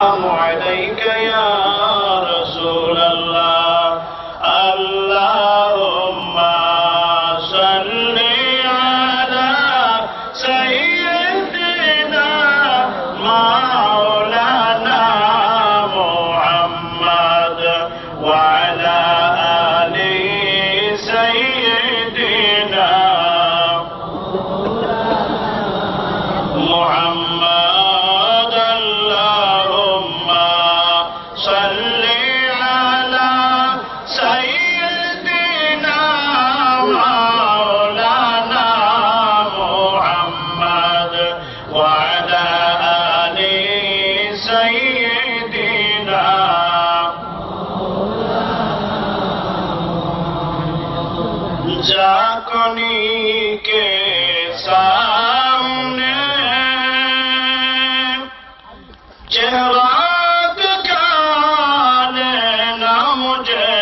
عليك يا رسول الله اللهم صل على سيدنا مولانا محمد وعلى آل سيدنا محمد جاکنی کے سامنے چہرہ دکھا لینا مجھے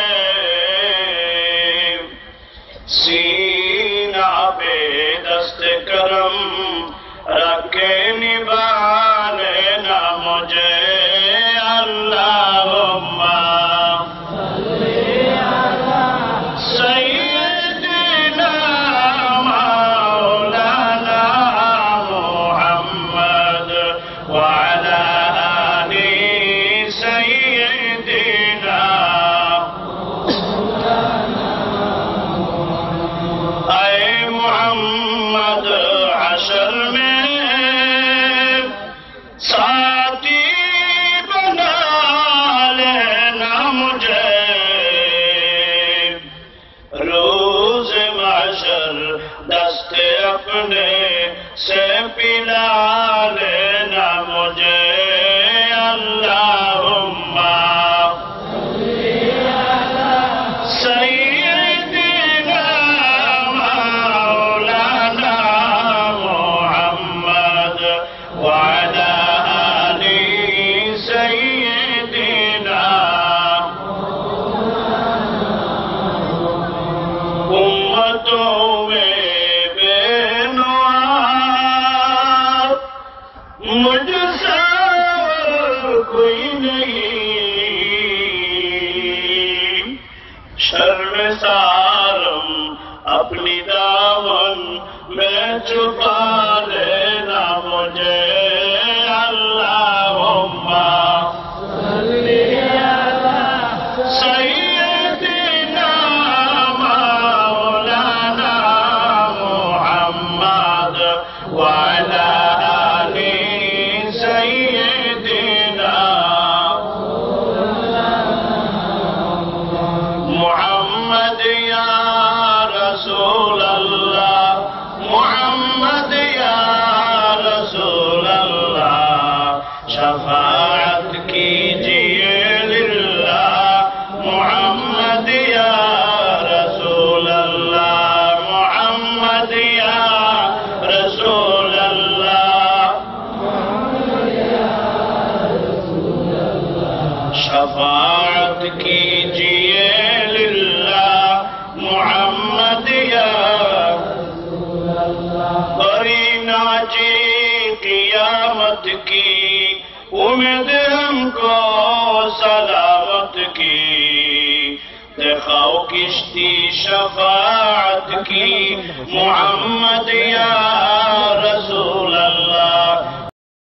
سینہ پہ دست کرم رکھے نبھا لینا مجھے اللہم دست اپنے سے پلا لینا مجھے اللہم سیدنا مولانا محمد وعلى آل سیدنا امتوں میں مجھ سے کوئی نہیں شرمسارم اپنی دامن میں چھپا لینا مجھے اللہم سیدنا مولانا محمد وعلى محمد یا رسول اللہ محمد یا رسول اللہ شفاعت کیجئے للہ محمد یا رسول اللہ محمد یا رسول اللہ شفاعت کیجئے محمد یا بری ناچی قیامت کی امید ہم کو سلامت کی دکھاؤ کشتی شفاعت کی محمد یا رسول اللہ